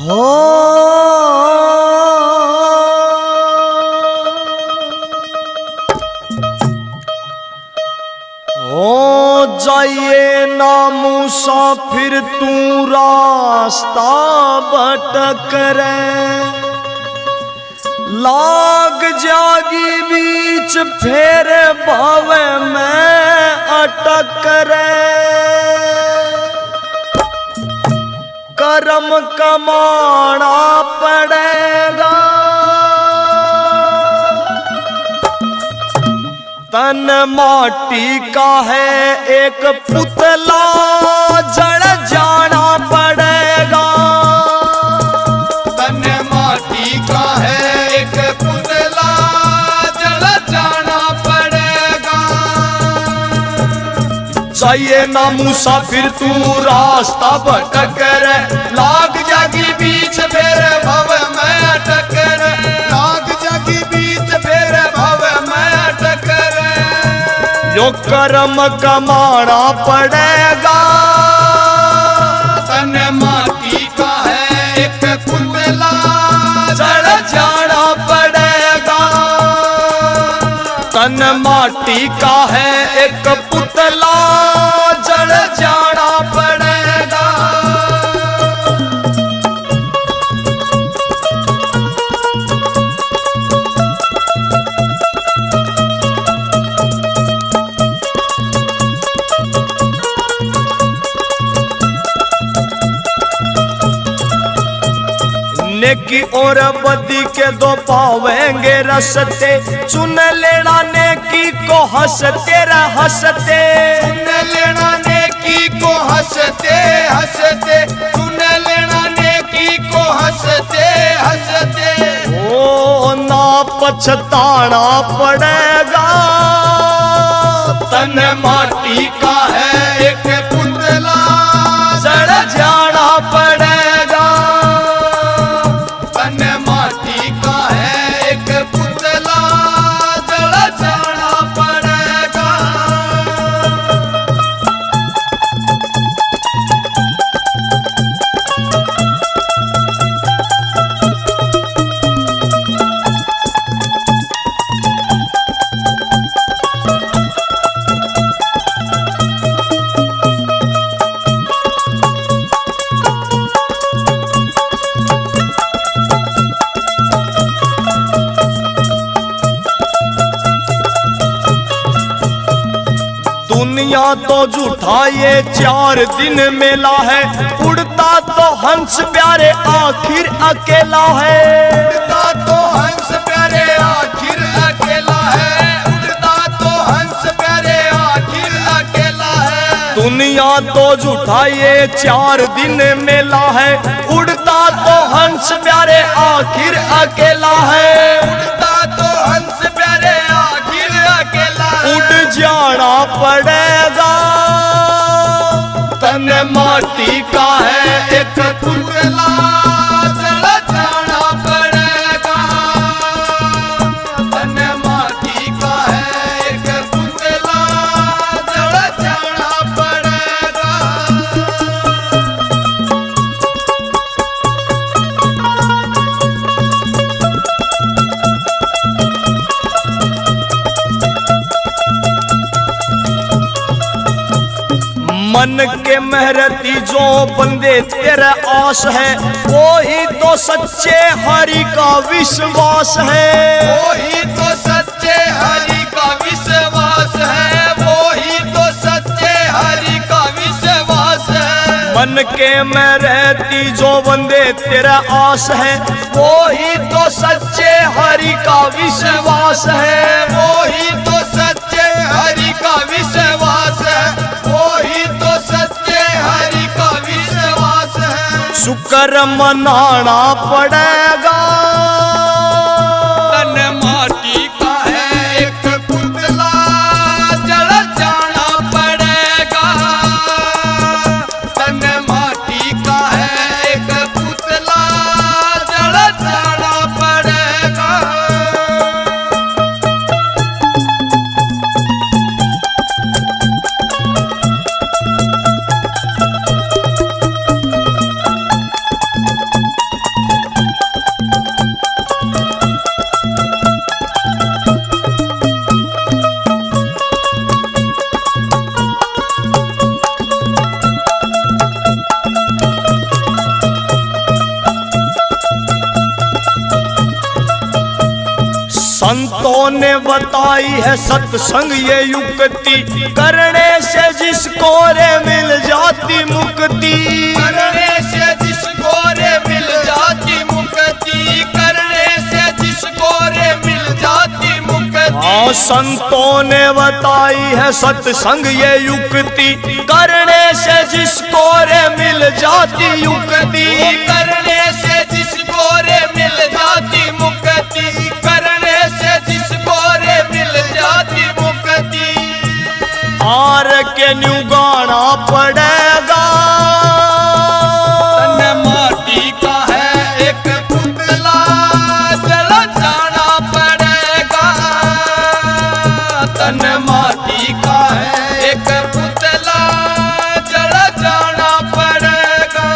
हो जाइए ना मुसाफिर तू रास्ता भटक रे, लाग जागी बीच फेर भवे में अटक रे। कर्म कमाना पड़ेगा तन माटी का है एक पुतला जड़ जाना पड़ेगा। तन माटी का है एक पुतला जड़ जाना पड़ेगा। चाहिए ना मुसाफिर तू रास्ता भटक रे, लाग जागी बीच फेर भव में अटक रे, लाग जागी बीच फेर भव में अटक रे। यो कर्म कमाना पड़ेगा तन माटी का है एक पुतला जड़ जाना पड़ेगा। तन माटी का है एक पुतला जड़ जाना पड़ेगा। नेकी और बदी के दो पावेंगे रसते, चुन लेना नेकी को हंसते रे हंसते। चुन लेना नेकी को हंसते हंसते, चुन लेना नेकी को हंसते हंसते। ओ ना पछताना पड़ेगा तन माटी का है एक पुतला जड़ जाना पड़ेगा। तन माटी का है एक पुतला जड़ जाना पड़ेगा। दुनिया तो झूठा ये 4 दिन मेला है, उड़ता तो हंस प्यारे आखिर अकेला है। उड़ता तो हंस प्यारे आखिर अकेला है, उड़ता तो हंस प्यारे आखिर अकेला है। दुनिया तो झूठा ये 4 दिन मेला है, उड़ता तो हंस प्यारे आखिर अकेला है। उड़ता तो हंस प्यारे आखिर अकेला है। उड़ जाना पड़ेगा तन माटी का है एक पुतला जड़ जाना पड़ेगा। तन माटी का है एक पुतला जड़ जाना पड़ेगा। मन के मेहरती जो बंदे तेरे आस है, वो ही तो सच्चे हरि का विश्वास है। वही तो सच्चे हरि का विश्वास है, वही तो सच्चे हरि का विश्वास है। मन के मेहरती जो बंदे तेरे आस है, वो ही तो सच्चे हरि का विश्वास है। वही तो सच्चे हरि का विश्वास है, वही तो सच्चे हरि का विश्वास है। शुक्र मनाना पड़ेगा तन माटी का है एक पुतला जड़ जाना पड़ेगा। तन माटी का है एक पुतला जड़ जाना पड़ेगा। बताई है सत्संग ये युक्ति, करने से जिसको रे मिल जाती मुक्ति। करने से जिसको रे मिल जाती मुक्ति, करने से जिसको रे मिल जाती मुक्ति। हाँ, संतों ने बताई है सत्संग ये युक्ति, करने से जिसको रे मिल जाती युक्ति। करने से जिसको रे मिल जाती मुक्ति, करने से जिसको रे मिल जाती मुक्ति। आर के न्यू गाना पड़ेगा, तन माटी का है एक पुतला, जल जाना पड़ेगा। तन माटी का है एक पुतला, जल जाना पड़ेगा।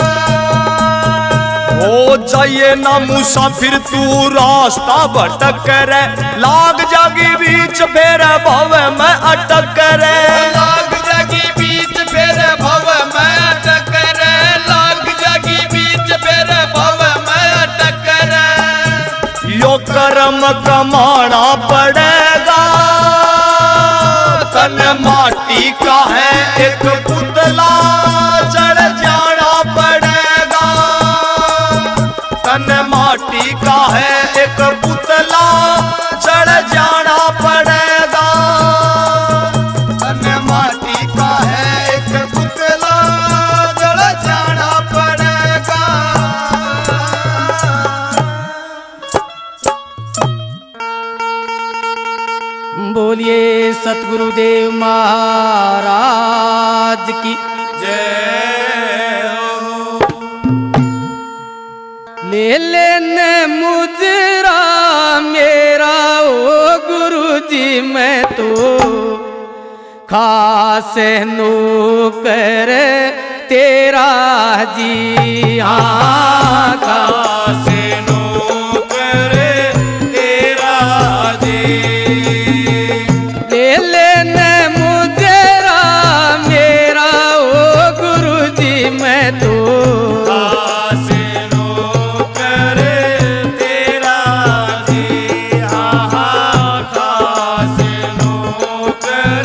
हो जाइए ना मुसाफिर तू रास्ता भटक रे, लाग जागी बीच फेर भव में अटक रे। लाग जागी बीच फेर भव में अटक रे, लाग जागी बीच फेर भव में अटक रे। यो कर्म कमाना पड़ेगा, तन माटी का है एक पुतला, जड़ जाना पड़ेगा। तन माटी का है एक पुतला, जड़ जाना पड़ेगा। तन माटी का है एक पुतला, जड़ जाना पड़ेगा। बोलिए सतगुरुदेव महाराज की जय हो। ले लेने मुजरा मेरा ओ गुरुजी, मैं तो खास नौकर तेरा जी। हाँ, खास नौकर तेरा जी। ले लेने मुजरा मेरा ओ गुरुजी, मैं तो खास नौकर तेरा जी। हाँ हाँ, खास नौकर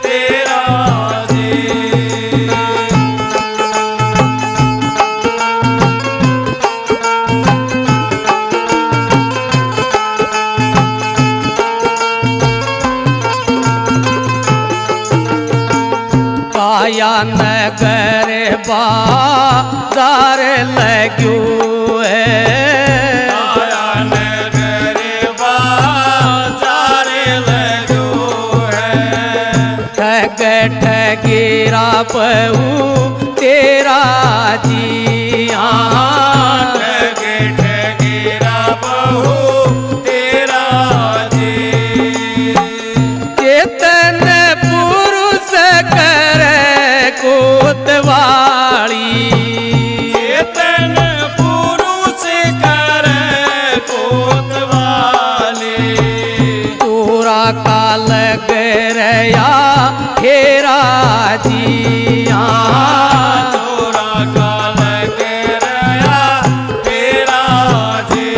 तेरा जी। काया नगर बाजार लग्यो है, काया नगर बाजार लगो है। ठग ठगेरा बहू तेरा जी। हाँ, ठग ठगेरा बहू तेरा जी। चेतन पुरुष करे कोतवाली, चेतन पुरुष कर कोतवाले। तोरा का लग रया हेरा जी। हाँ, चोरा का लग रहा तेरा जी।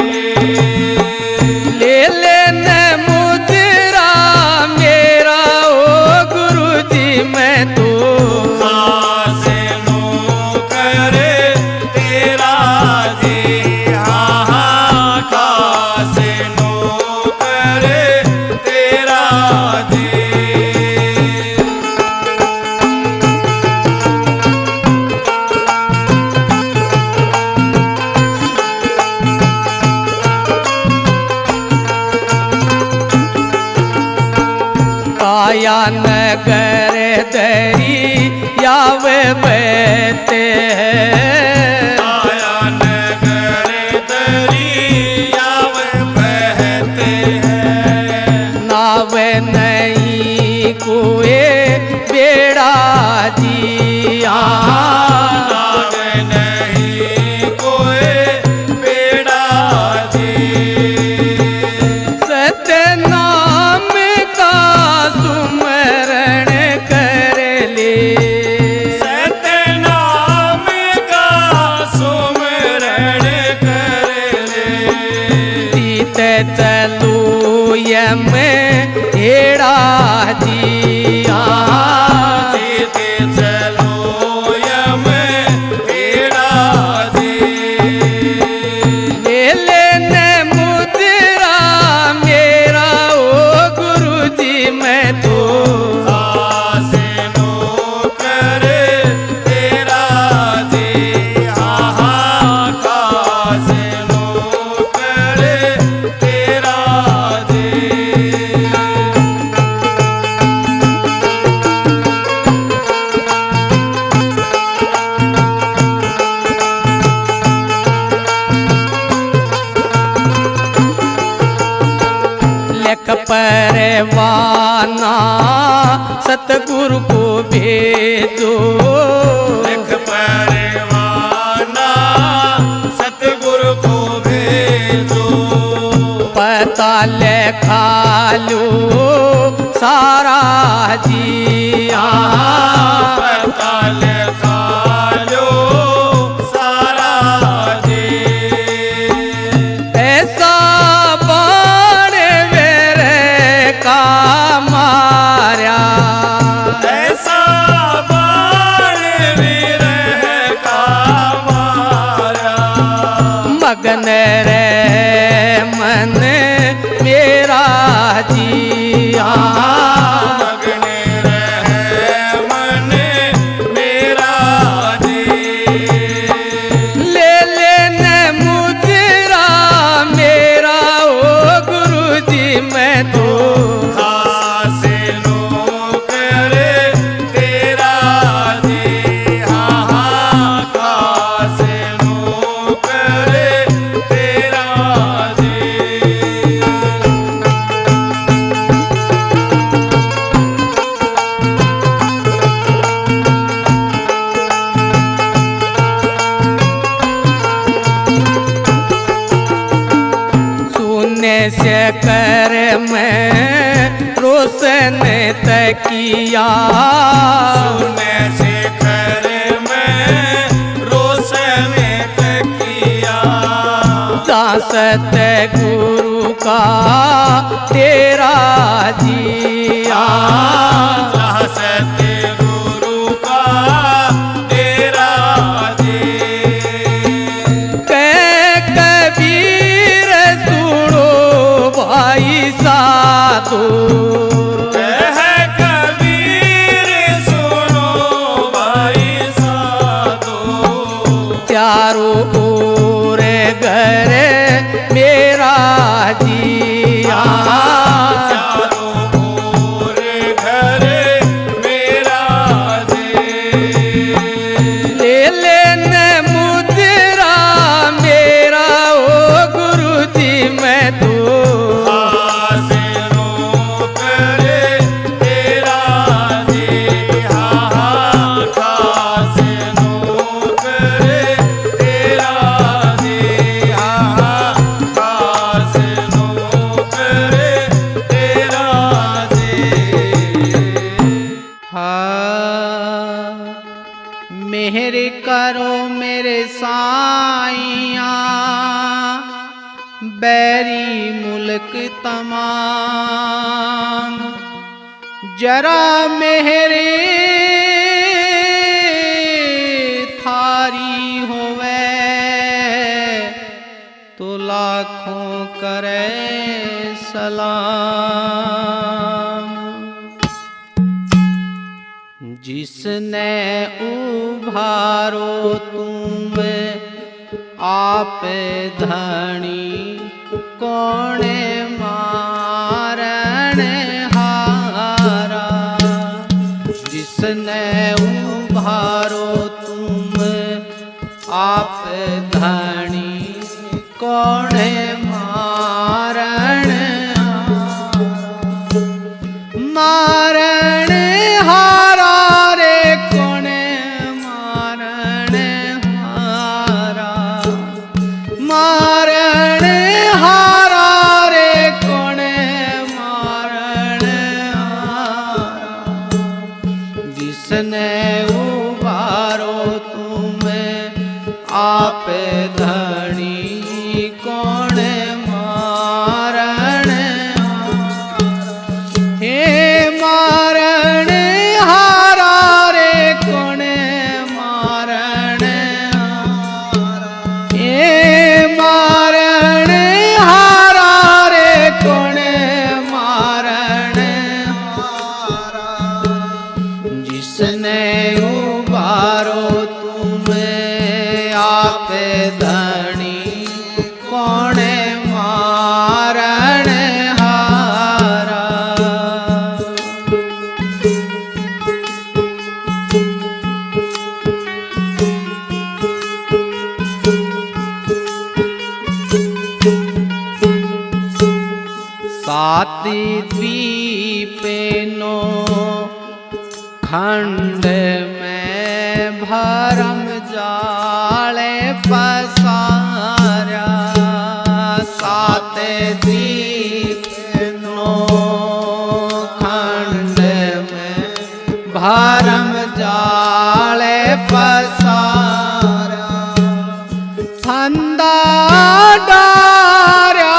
ले लेने मुजरा मेरा ओ गुरुजी, मैं तो खास नौकर तेरा जी। हाँ हाँ, खास नौकर तेरा जी। काया नगर दरी यावे बैते हैं, काया नगर दरियाव बहते हैं। नाव नहीं कोई बेड़ा जी। हाँ, नाव नहीं कोई बेड़ा जी। सत्य नाम का सुमरण कर ले, सतनाम का मैं तो खासे नौकर तेरा जी, हाँ हाँ खासे नौकर तेरा जी। लेख परवाना सतगुरु को भेजो, लेख परवाना सतगुरु को भेजो, पता लिखा लो सारा जिया, पता लिखा लो सारा जी। ऐसा बाण मेरे का मारा, ऐसा बाण वीर का मारा, मगन रे मन मेरा जिया, मगन रहे मन मेरा जी। ले लेने मुजरा मेरा ओ गुरु जी मैं तो खासे नौकर तेरा जी, हाँ हाँ खासे नौकर तेरा जी। सुने से कर मैं रोशन तकिया, सुने से घर में रोशन तकिया, दासत गुरु का तेरा जिया, सत्य गुरु का तेरा जी। कह कबीर सुनो भाई साधु, कह कबीर सुनो भाई साधो, चारों ओर घर मेरा जिया, चारों ओर घर मेरा जी। ले लेने मुजरा मेरा ओ गुरु जी मैं तो खासे नौकर तेरा जी, हाँ हाँ खासे नौकर तेरा जी, हाँ हाँ खासे नौकर तेरा जी। हाँ मेहर करो मेरे साइया, बैरी मुल्क तमाम जरा मेहरे थारी होवे तो लाखों करे सलाम। जिसने उभारो तुम आप धनी कौन मारण हारा, जिसने उभारो तुम आप धनी कौन मारण मारण हारा रे कौन मारण हारा, मारण हारा रे कौन मारण हारा, जिसने उबारो तुम आप धनी कौन मारण हे मारण हारा रे कौन मारण हारा, हे मारण हारा रे कौन मारण हारा, धनी कौन मारण हारा। साती द्वीपेनो खंड में भरम जाले पसारा। सात द्वीपेनो खंड में भरम जाले पसारा। फंदा डार्या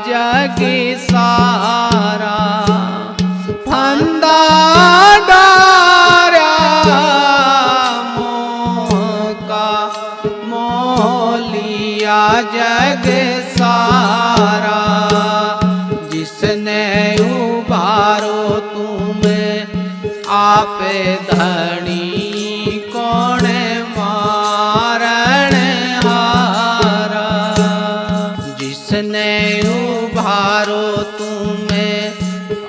जग सारा। फंदा डारा मोह का मोह लिया जग सारा। जिसने उबारो तुम्हें आप धनी कौन मारण हारा। जिसने उभारो तुम्हें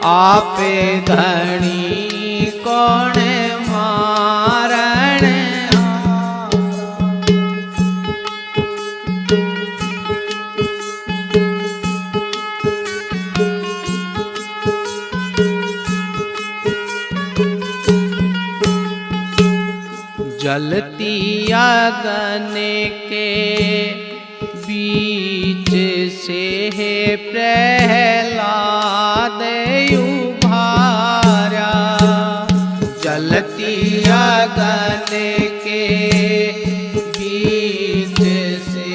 आप धनी कौन मारण जलती अगन के बीच से है प्रहलाद उभारा। जलती अगन के बीच से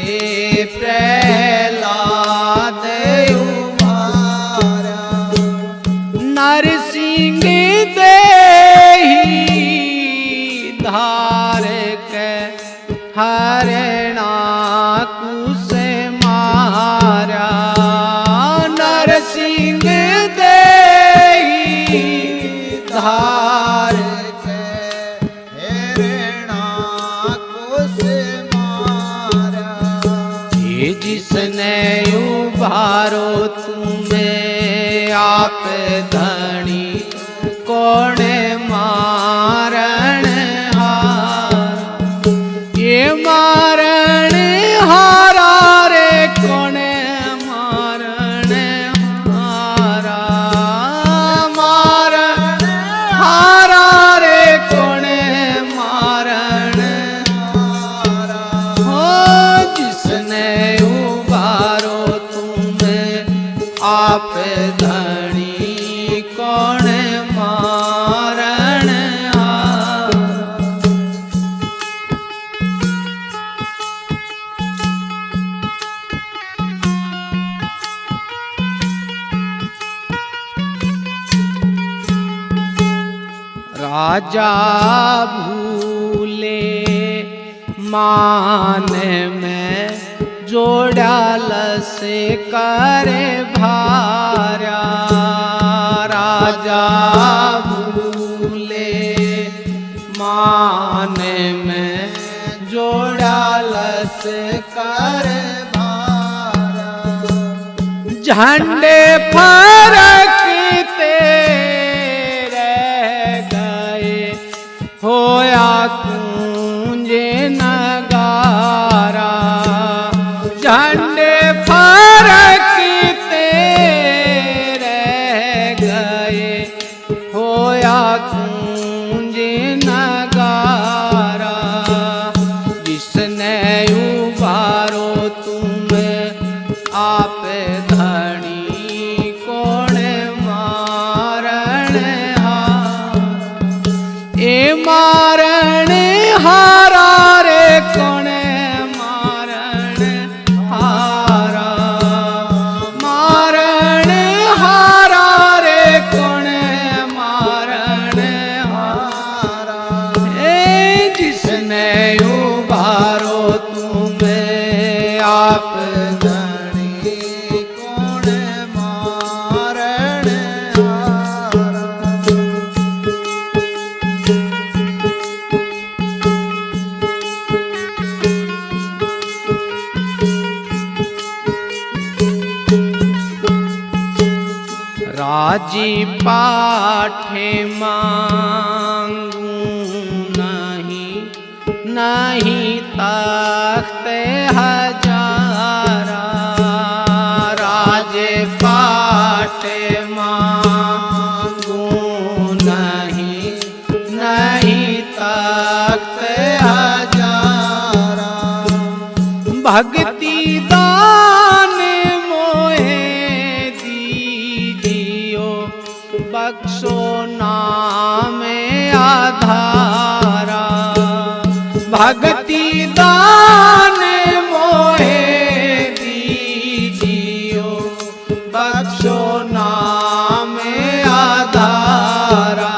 प्रहलाद उभारा। नरसिंह देहि धार के हरणा कुश मारा। नरसिंह देहि धार के हरणा कुश मारा। ये जिसने उबारो तुम्हें आप धनी कौन मारण हारा। ये मारण हारा रे कौन मारण हारा। मारण हारा रे कौन मारण हारा। हो जिसने उबारो तुम्हें आप धनी कौन मारण हारा। राजा भूले मान में जोड़ाल से करे भारा। राजा भूले मान में जोड़ाल से करे भारा। झंडे फरकते होया कुंजे नगारा। झंडे फरकते रह गए होया कुंजे नगारा। जिसने उबारो तुम्हें आप धनी कौन मारण हारा। ए मारण हारा रे कौन मारण हारा। मारण हारा रे कौन मारण हारा। ए जिसने उबारो तुम्हें आप धनी कौन मारण हारा। राजी पाठे मांगू नहीं, नहीं तख्त हजारा। राजे पाठे मांगू नहीं, नहीं तख्त हजारा। भक्ति दान मोहे दीजियो, बख्शो नाम आधारा। भक्ति दान मोहे दीजियो, बख्शो नाम आधारा।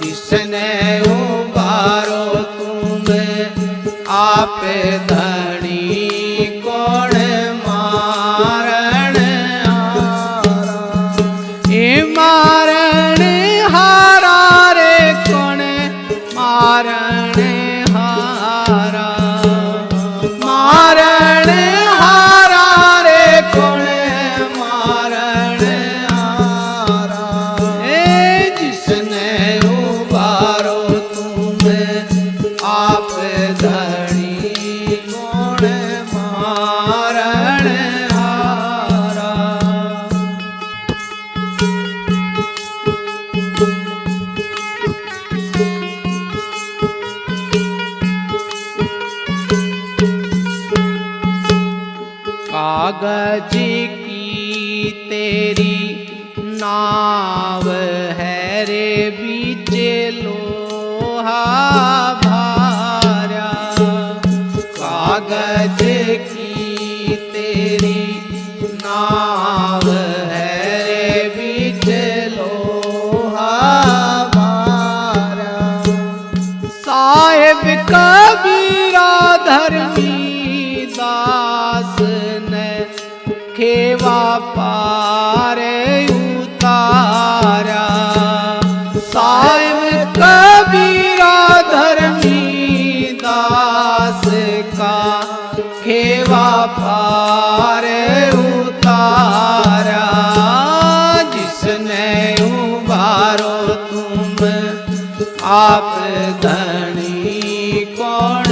जिसने उबारो तुम्हें आप धनी, कौन मारण हारा। ए मारण हारा रे, कौन मारण हारा। मारण हारा रे, कौन मारण हारा। ए जिसने उबारो तुम्हें आप धनी, कौन मारण हारा। कागज की तेरी नाव है रे, बीचे लोहा भारा। कागज की तेरी नाव है रे, बीचे लोहा भारा। साहेब कबीरा धर्मी दास ने खेवा पार उतारा। साहिब कबीरा धर्मी दास का खेवा पार उतारा। जिसने उबारो तुम आप धनी, कौन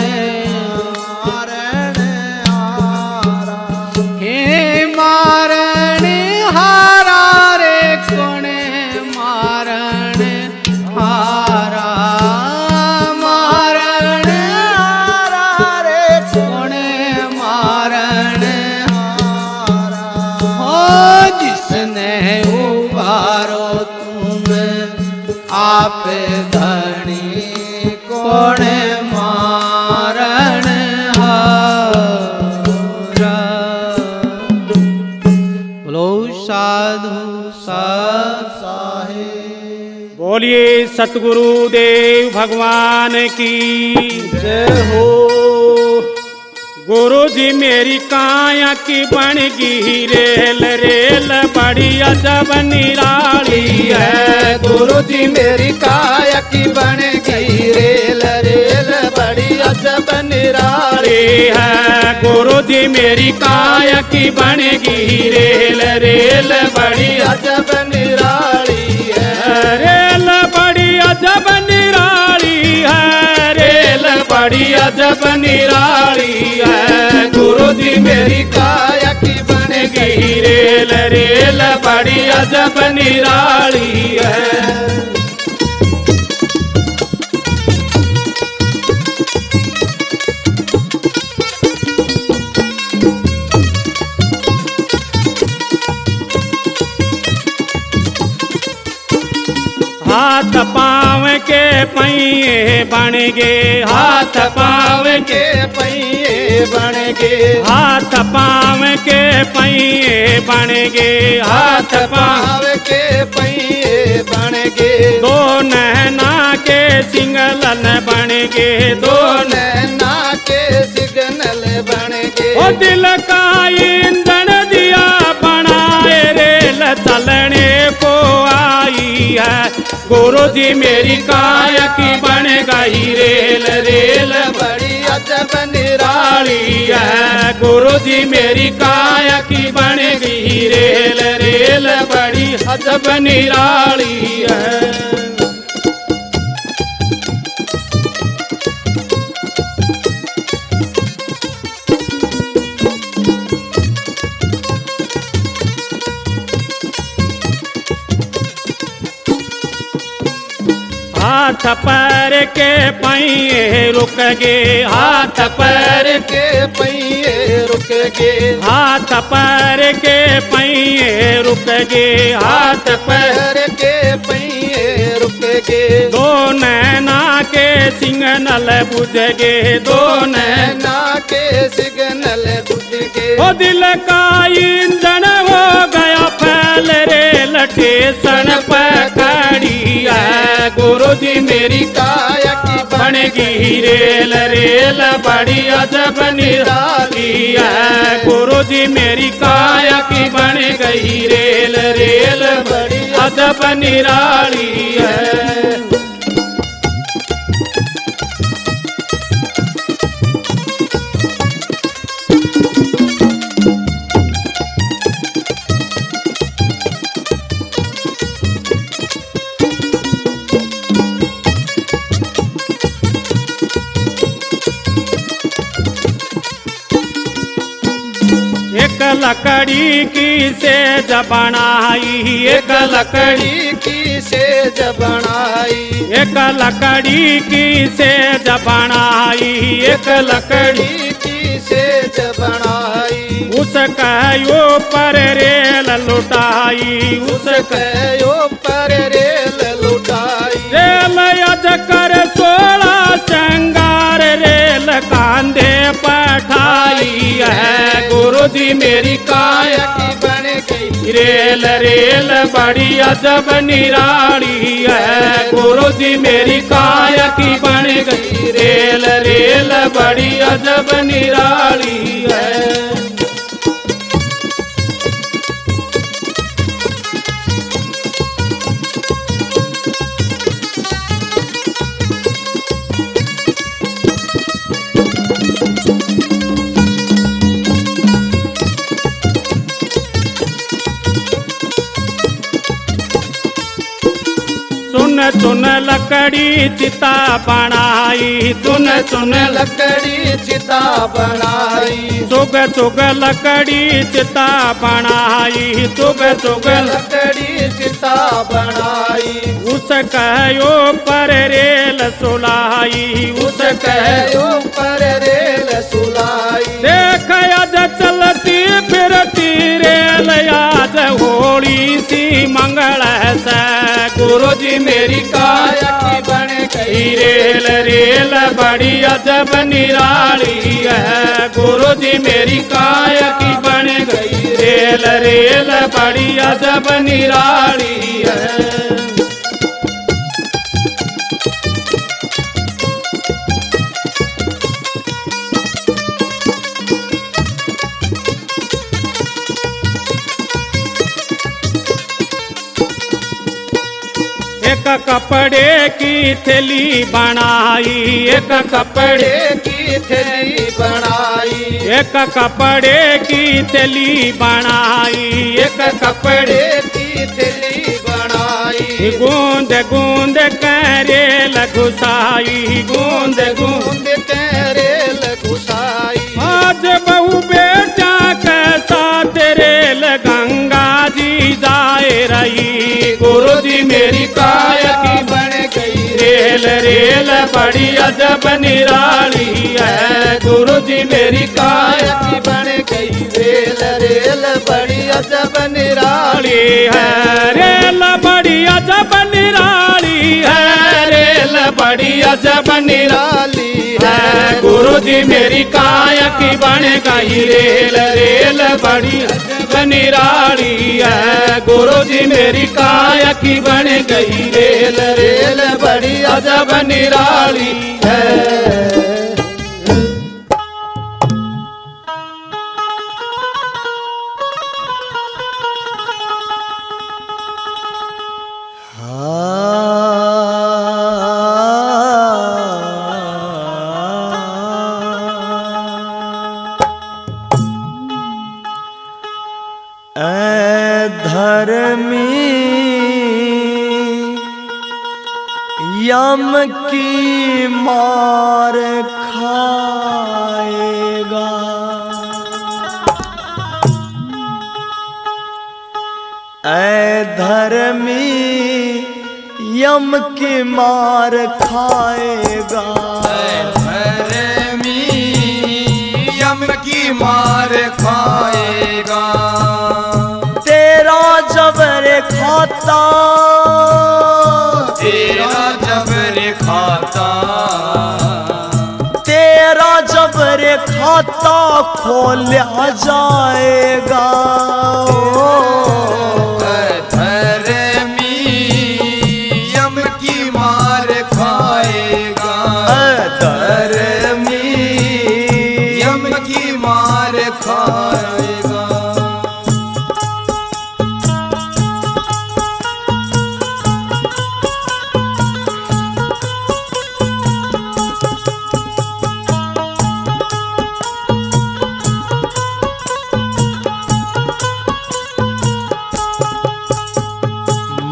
मारण हारा। हे मारण हारा रे, कौन मारण हारा। मारण हारा रे, कौन मारण हारा। हो जिसने उबारो तुम आप धनी, कौन मारण हारा। बोलो साधु साध साहेब। बोलिए सतगुरु देव भगवान की जय हो। गुरु जी मेरी काया की बन गई रेल, रेल बड़ी अजब निराली है। गुरु जी मेरी काया की बन गई रेल, रेल बड़ी अजब निराली है। गुरु जी मेरी काया की बन गई रेल, रेल बड़ी अजब निराली है। रेल बड़ी अजब निराली है। रेल बड़ी अजब निराली है। गुरु जी मेरी काया की बन गई रेल, रेल बड़ी अजब निराली है। हाथ पाँव के पहिए बन गे, हाथ पाँव के पहिए बन गे। हाथ पाँव के पहिए बन गे। हाथ पाँव के पहिए बन गे। दो नैना के सिंगलन बन गे। दो नैना के सिग्नल बन गे। ओ दिल का ईंधन दिया बनाए, रेल चलने को आई है। गुरु जी मेरी काया की बन गई रेल, रेल बड़ी अजब निराली है। गुरु जी मेरी काया की बन गई रेल, रेल बड़ी अजब निराली है। हाथ पैर के पहिए रुक गे, हाथ पैर के पहिए रुक गे, हाथ पैर के पहिए रुक गे, हाथ पैर पैर के पहिए रुक गे, दो नैना के सिग्नल बुझ गे, दो नैना नैना के सिग्नल बुझ गे, ओ दिल का ईंधन हो गया फैल रे स्टेशन पर खड़ी है। गुरु जी मेरी काया की बनेगी रेल, रेल बड़ी अजब निराली है। गुरु जी मेरी काया की बन गई रेल, रेल बड़ी अजब निराली है। एक लकड़ी की सेज बनाई, एक लकड़ी की सेज बनाई, एक लकड़ी की सेज बनाई, एक लकड़ी की सेज बनाई, उसका ऊपर रेल लुटाई, उसका ऊपर रेल लुटाई, रेल अजकर 16 श्रृंगार रेल कांधे पठाई है। गुरु जी मेरी काया की बन गई रेल, रेल बड़ी अजब निराली है। गुरु जी मेरी काया की बन गई रेल, रेल बड़ी अजब निराली है। चुन चुन लकड़ी चिता बनाई, चुन चुन लकड़ी चिता बनाई, चुग चुग लकड़ी चिता बनाई, चुग चुग लकड़ी चिता बनाई, उसका ऊपर रेल सुलाई, उसका ऊपर रेल सुलाई, देख आज चलती फिरती रेल आज होली सी मंगल से। गुरु जी मेरी काया की बन गई रेल, रेल बड़ी अजब निराली है। गुरु जी मेरी काया की बन गई रेल, रेल बड़ी अजब निराली है। एक कपड़े की थैली बनाई, एक कपड़े की थैली बनाई, एक कपड़े की थैली बनाई, एक कपड़े की थैली बनाई, गूंद गूंद करेल घुसाई, गूंद गूंद बूंद रेल घुसाई, आज बहु बेटा कैसा रेल गंगा जी जाए रही। गुरु जी मेरी काया की बन गई रेल, रेल बड़ी अजब निराली है। गुरु जी मेरी काया की बन गई रेल, रेल बड़ी अजब निराली है। रेल बड़ी अजब निराली है, रेल बड़ी अजब निराली है। गुरु जी मेरी काया की बन गई रेल, रेल बड़ी अजब निराली है। गुरु जी मेरी काया की बन गई रेल, रेल बड़ी अजब निराली है। धर्मी यम की मार खाएगा। धर्मी यम की मार खाएगा। धर्मी यम की मार खाएगा। तेरा जबर खाता, तेरा जबर खाता, तेरा जबर खाता खोला जाएगा। धर्मी यम की मार खाएगा। धर्मी यम की मार खाएगा।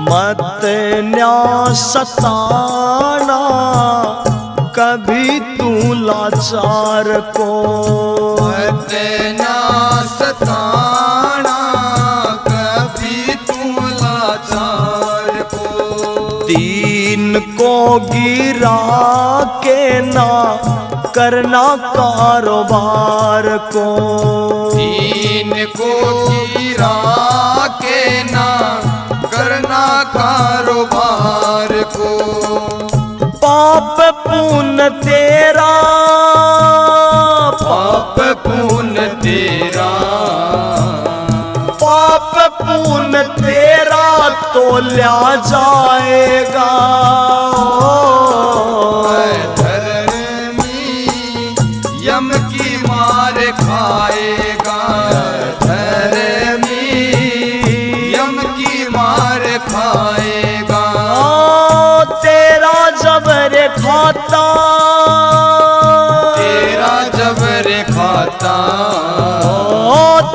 मत न्या सताना कभी तू लाचार को। मत ना सताना कभी तू लाचार को। दीन को गिरा के ना करना कारोबार को। दीन को गिरा के ना करना कारोबार को। पाप पुण्य तेरा, पाप पुण्य तेरा, पाप पुण्य तेरा तोला जाएगा। धर्मी यम की मार खाएगा। धर्मी यम की मार खाएगा। तेरा जबर खाता, तेरा जबर खाता,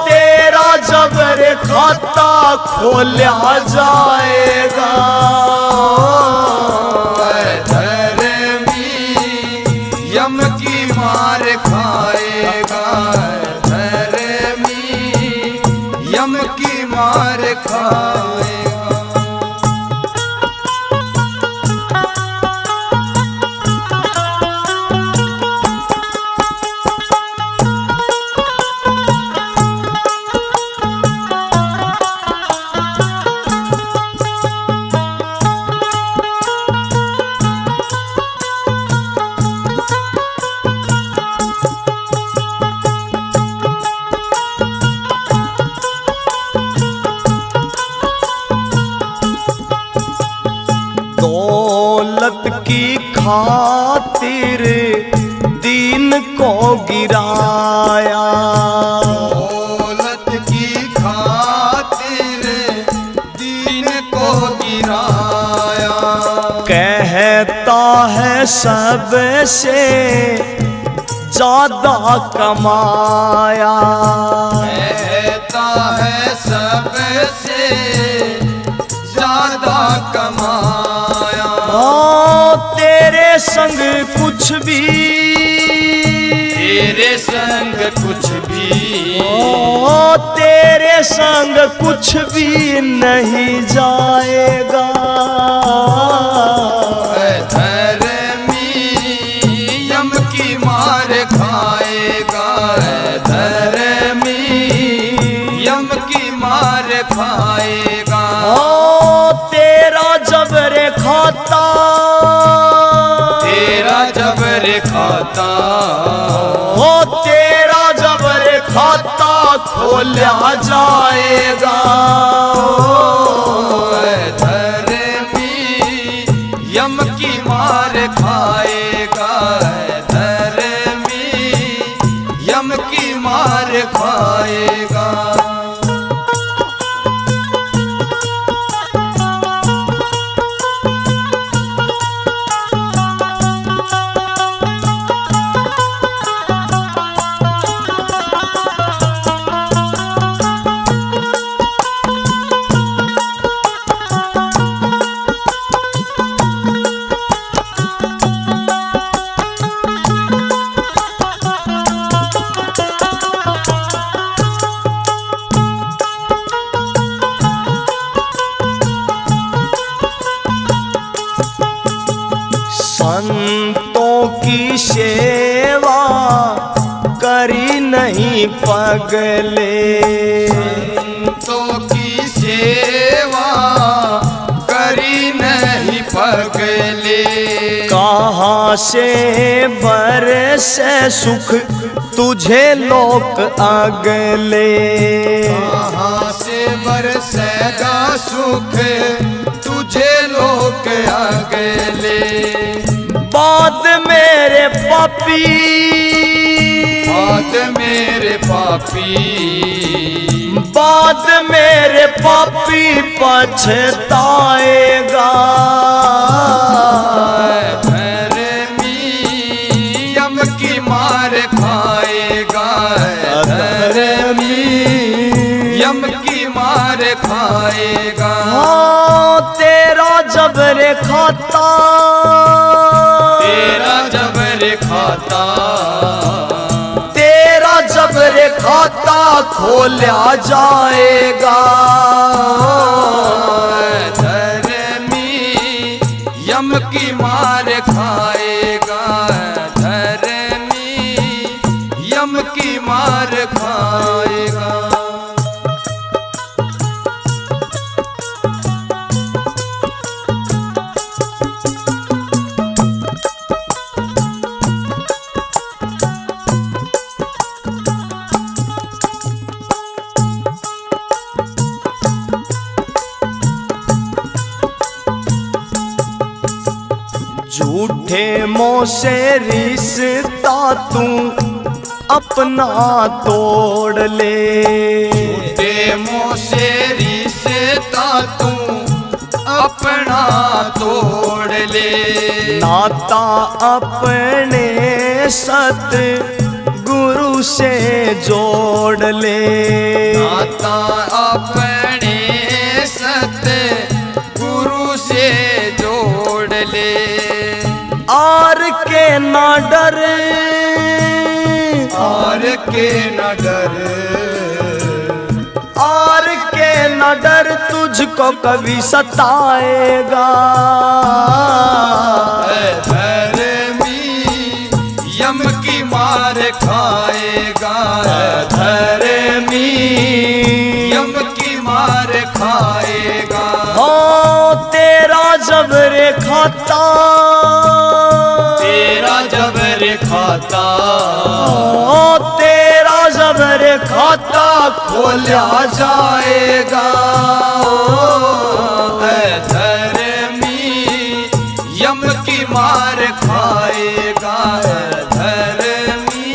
तेरा जबर खाता खोला जाएगा। धर्मी यम की मार खाएगा। धर्मी यम की मार खाएगा। दौलत की खातिर दीन को गिराया। दौलत की खातिर दीन को गिराया। कहता है सबसे ज्यादा कमाया। कहता है सबसे ज्यादा कमाया। तेरे संग कुछ भी, तेरे संग कुछ भी, तेरे संग कुछ भी नहीं जाएगा। धर्मी यम की मार खाएगा। धर्मी यम की मार खाएगा। तेरा जबर खाता, तेरा जबर खाता, तेरा जबर खाता खोला जाएगा। धर्मी यम की मार खाएगा। धर्मी यम की मार खाएगा। नहीं पगले। संतों की सेवा करी नहीं पगले। कहाँ से बरसे सुख तुझे लोक अगले। कहाँ से बरसेगा सुख तुझे लोक अगले। बाद मेरे पापी, बात मेरे पापी, बाद मेरे पापी पछताएगा। धर्मी यम की मार खाएगा। धर्मी यम की मार खाएगा। हाँ तेरा जबर खाता, तेरा जबर खाता, तेरा जबर खाता खोला जाएगा। धर्मी यम की मार खाएगा। धर्मी यम की मार खाएगा। झूठे मोह से रिश्ता तू अपना तोड़ ले। झूठे मोह से रिश्ता तू अपना तोड़ ले। नाता अपने सत गुरु से जोड़ ले। नाता अपने सत गुरु से जोड़ ले। आर के ना डर, आर के न डर, आर के न डर तुझको कभी सताएगा। धर्मी यम की मार खाएगा। धर्मी यम की मार खाएगा। हाँ तेरा जबर खाता, तेरा जबर खाता, हाँ तेरा जबर खाता खोला जाएगा। धर्मी यम की मार खाएगा। धर्मी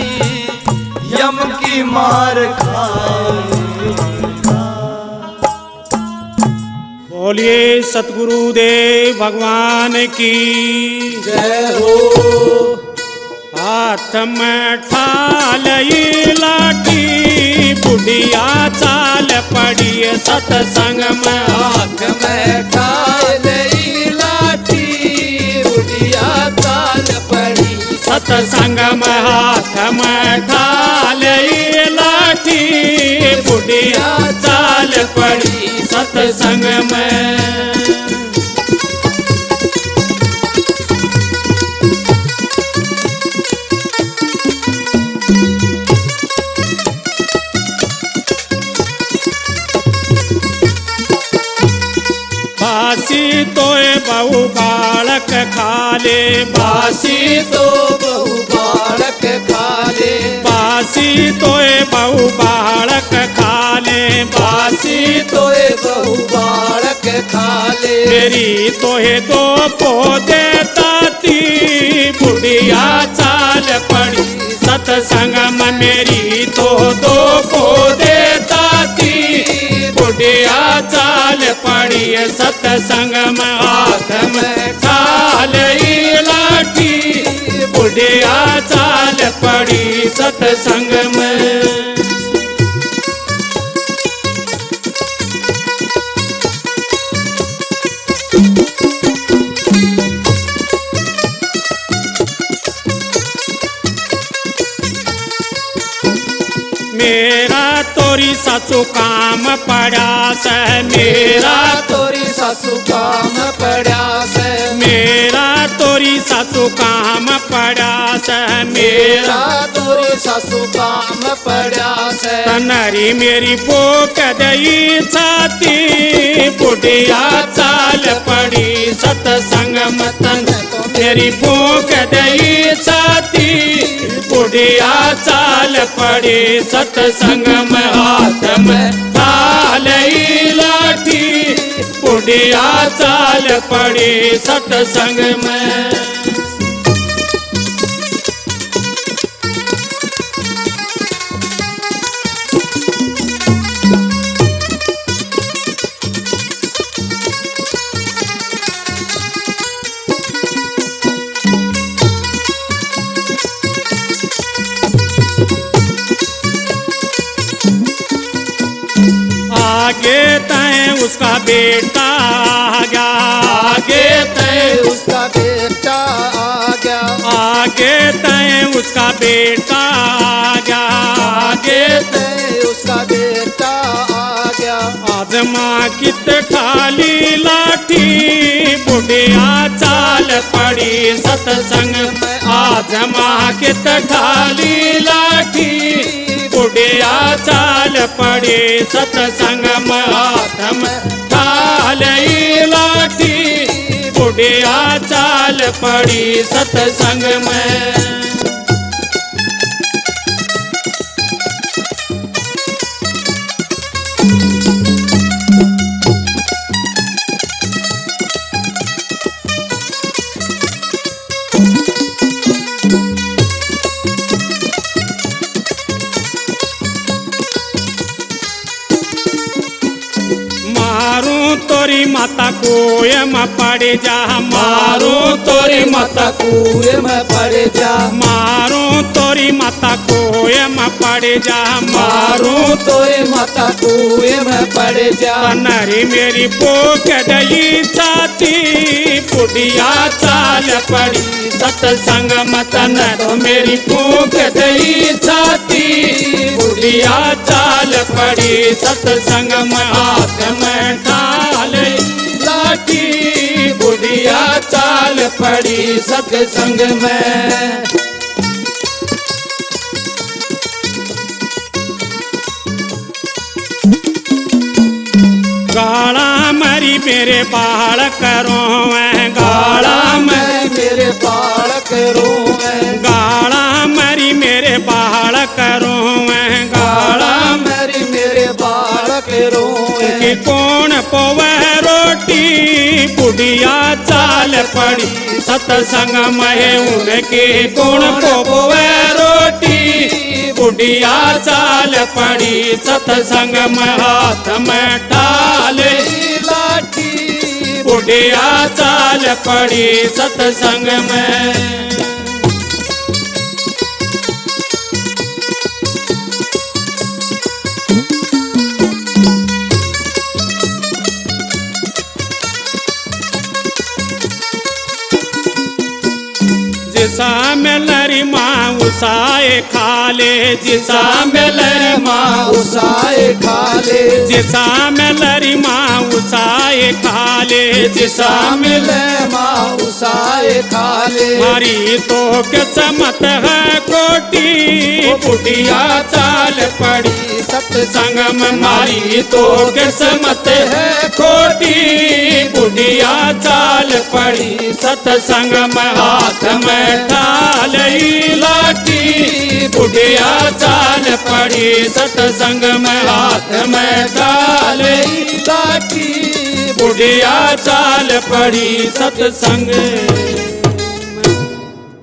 यम की मार खाएगा। बोलिए सतगुरुदेव भगवान की जय हो। हाथ में ठालई लाठी बुढ़िया चाल पड़ी सतसंग में। हाथ में ठालई लाठी बुढ़िया चाल पड़ी। सतसंग में हाथ में ठालई लाठी बुढ़िया चाल पड़ी सतसंग में। बासी तोय बहु बालक खाले। बासी तो बहु बालक खाले। बासी तोय बहु बालक खाले। बासी तोय बहु बालक खाले। मेरी तोहे दो पौधे ताती बुढ़िया चाल पड़ी सतसंग में। मेरी तो दो पौधे ताती बुढ़िया चाल पड़ी सतसंग में। हाथ में ठालई लाठी बुढ़िया चाल पड़ी सतसंग में। मेरा तोरी सा सासू काम पड़ा से मेरा तोरी सासू काम पड़ा से मेरा तोरी सासू काम पड़ा से मेरा तोरी सासू काम पड़ा से तनरी मेरी पोक दई छाती बुढ़िया चाल पड़ी सतसंग मतन मेरी पोक दई छाती बुढ़िया चाल पड़ी सतसंग में हाथ में थाल लाठी बुढ़िया चाल पड़ी सतसंग में आगे तय उसका बेटा आ गया आगे तय उसका बेटा आ गया आगे तय उसका बेटा आ गया आगे तय उसका बेटा आ गया आजमा कित ठाली लाठी बुढ़िया चाल पड़ी सतसंग में आजमा कित ठाली लाठी बुढ़िया चाल पड़ी सतसंग में हाथ में ठाल लाठी बुढ़िया चाल पड़ी सतसंग में तोरी माता कुएं में पड़ जा मारो तोरी माता कुएं में पड़ जा मारो तोरी माता कुएं में पड़ जा मारो तोरी माता कुएं में पड़ जा नरी मेरी पोक दई छाती बुढ़िया चाल पड़ी सतसंग मतन तो मेरी पोक दई छाती बुढ़िया चाल पड़ी सतसंग में हाथ में ठाल लाठी बुढ़िया चाल पड़ी सतसंग में गाड़ा मरी मेरे बाल करो गाड़ा मेरे बाल करो गाड़ा मरी मेरे बाल करो गाड़ा मरी मेरे बाल करो कि कौन पोवे रोटी बुढ़िया चाल पड़ी सतसंग में उनके कौन पोवे रोटी बुढ़िया चाल पड़ी सतसंग में हाथ में ठाल लाठी बुढ़िया चाल पड़ी सतसंग में जिसा में लरी माँ उसाए खाले जिसा में लरी माँ उसाए खाले जिसा में लरी माँ उसाए खाले जिसा मिले माँ उसाए खाले मारी तो किस्मत है कोटी बुढ़िया चाल पड़ी सत्संग में मारी तो किस्मत है कोटी बुढ़िया चाल पड़ी सत्संग में हाथ में ठाल लाठी बुढ़िया चाल पड़ी सत्संग में हाथ में ठाल लाठी बुढ़िया चाल पड़ी सत्संग